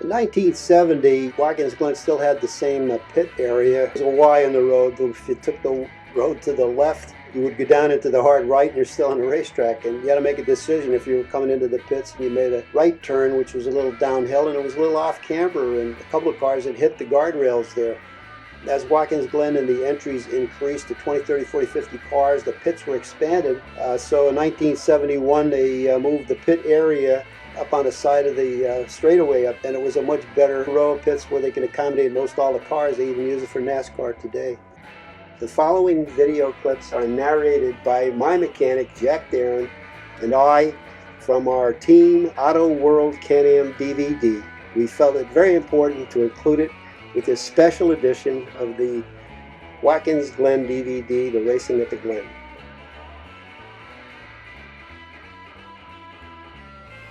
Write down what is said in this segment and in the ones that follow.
In 1970, Watkins Glen still had the same pit area. There was a Y in the road. If you took the road to the left, you would go down into the hard right and you're still on the racetrack. And you had to make a decision if you were coming into the pits and you made a right turn, which was a little downhill and it was a little off camber, and a couple of cars had hit the guardrails there. As Watkins Glen and the entries increased to 20, 30, 40, 50 cars, the pits were expanded. So in 1971, they moved the pit area up on the side of the straightaway up, and it was a much better row of pits where they can accommodate most all the cars. They even use it for NASCAR today. The following video clips are narrated by my mechanic, Jack Darren, and I from our Team Auto World Can-Am DVD. We felt it very important to include it with this special edition of the Watkins Glen DVD, The Racing at the Glen.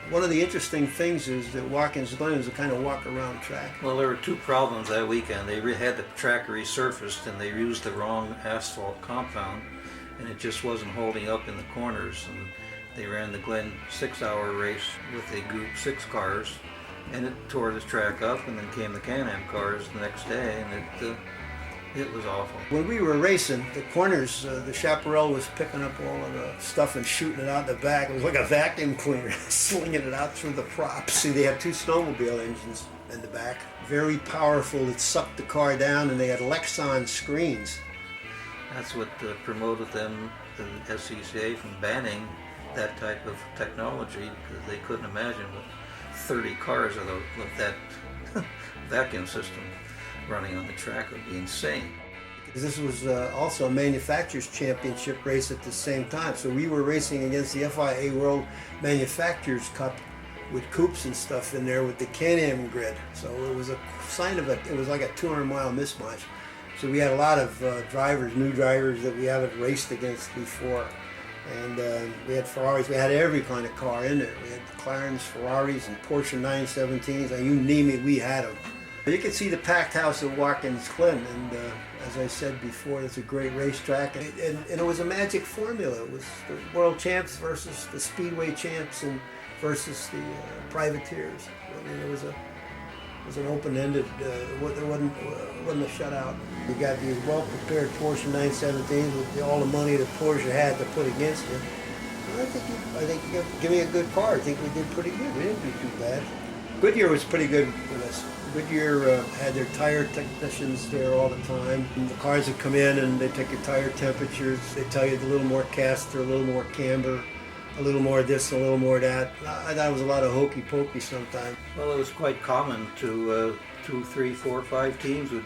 One of the interesting things is that Watkins Glen is a kind of walk-around track. Well, there were two problems that weekend. They had the track resurfaced and they used the wrong asphalt compound, and it just wasn't holding up in the corners. And they ran the Glen 6-hour race with a group 6 cars, and it tore the track up, and then came the Can-Am cars the next day, and it was awful. When we were racing, the corners, the chaparral was picking up all of the stuff and shooting it out the back. It was like a vacuum cleaner, slinging it out through the props. See, they had 2 snowmobile engines in the back, very powerful. It sucked the car down, and they had Lexan screens. That's what promoted them, the SCCA, from banning that type of technology, because they couldn't imagine with 30 cars of that vacuum system running on the track would be insane. This was also a manufacturers championship race at the same time, so we were racing against the FIA World Manufacturers Cup with coupes and stuff in there with the Can-Am grid. So it was a sign of it was like a 200-mile mismatch. So we had a lot of drivers, new drivers that we haven't raced against before. And we had Ferraris, we had every kind of car in there. We had McLarens, Ferraris, and Porsche 917s, and you name it, we had them. You can see the packed house at Watkins Glen, and as I said before, it's a great racetrack, and it was a magic formula. It was the world champs versus the speedway champs and versus the privateers. I mean, it was an open-ended, there wasn't a shutout. You got these well-prepared Porsche 917s with all the money that Porsche had to put against you. I think you give me a good car. I think we did pretty good. We didn't do too bad. Goodyear was pretty good with us. Goodyear had their tire technicians there all the time. And the cars would come in and they take your tire temperatures. They tell you a little more caster, a little more camber, a little more this, a little more that. I thought it was a lot of hokey pokey sometimes. Well, it was quite common to 2, 3, 4, 5 teams would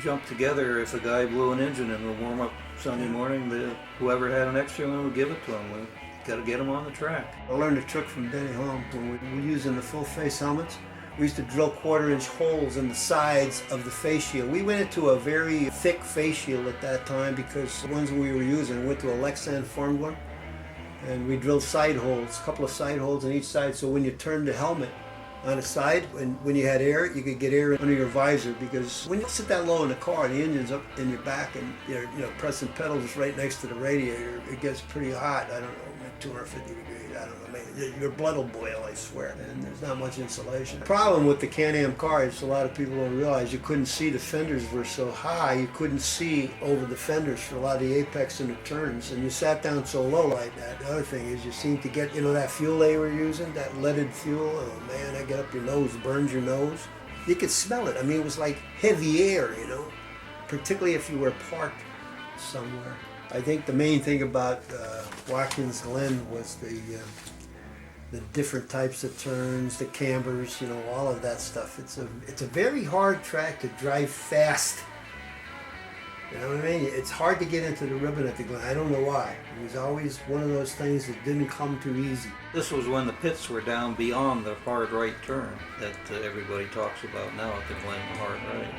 jump together if a guy blew an engine in the warm-up Sunday morning. Whoever had an extra one would give it to him. We got to get him on the track. I learned a trick from Denny Holm when we were using the full-face helmets. We used to drill 1/4-inch holes in the sides of the face shield. We went into a very thick face shield at that time because the ones we were using went to a Lexan formed one. And we drilled side holes, a couple of side holes on each side, so when you turned the helmet on the side, when you had air, you could get air under your visor, because when you sit that low in the car, the engine's up in your back and you're pressing pedals right next to the radiator, it gets pretty hot. I don't know, like 250 degrees. I don't know, maybe your blood will boil, I swear. And there's not much insulation. The problem with the Can-Am cars, a lot of people don't realize, you couldn't see, the fenders were so high, you couldn't see over the fenders for a lot of the apex and the turns, and you sat down so low like that. The other thing is you seem to get, that fuel they were using, that leaded fuel, oh man, that get up your nose, burns your nose. You could smell it. I mean, it was like heavy air, particularly if you were parked somewhere. I think the main thing about Watkins Glen was the different types of turns, the cambers, all of that stuff. It's a very hard track to drive fast. You know what I mean? It's hard to get into the ribbon at the Glen. I don't know why. It was always one of those things that didn't come too easy. This was when the pits were down beyond the hard right turn that everybody talks about now at the Glen, hard right.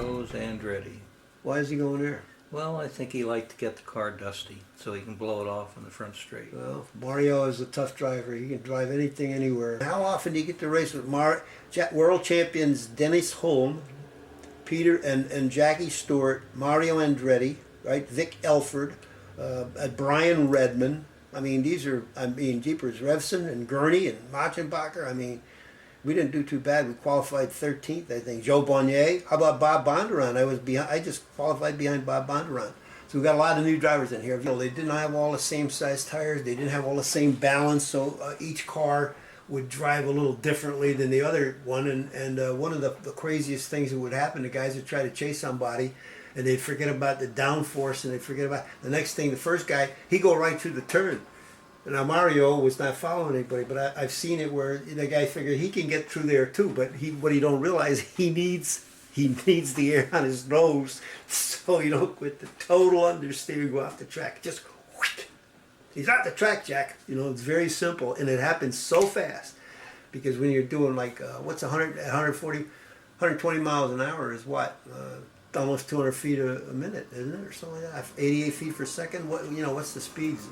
goes Andretti. Why is he going there? Well, I think he liked to get the car dusty so he can blow it off in the front straight. Well, Mario is a tough driver. He can drive anything, anywhere. How often do you get to race with world champions Dennis Holm, Peter and Jackie Stewart, Mario Andretti, right? Vic Elford, Brian Redman. I mean, Jeepers, Revson and Gurney and Machenbacher. I mean, we didn't do too bad. We qualified 13th, I think. Joe Bonnier. How about Bob Bondurant? I just qualified behind Bob Bondurant. So we got a lot of new drivers in here. They didn't have all the same size tires. They didn't have all the same balance. So each car would drive a little differently than the other one. And one of the craziest things that would happen, the guys would try to chase somebody, and they'd forget about the downforce, and they'd forget about the next thing. The first guy, he'd go right through the turn. Now Mario was not following anybody, but I've seen it where the guy figured he can get through there too. But what he don't realize, he needs the air on his nose, so you don't with the total understeer go off the track. Just whoosh, he's off the track, Jack. It's very simple, and it happens so fast because when you're doing like what's 120 miles an hour is what. Almost 200 feet a minute, isn't it, or something like that? 88 feet per second. What's the speeds?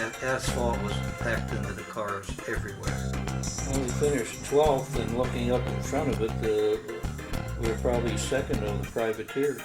that asphalt was packed into the cars everywhere. When we finished 12th and looking up in front of it, we were probably second of the privateers.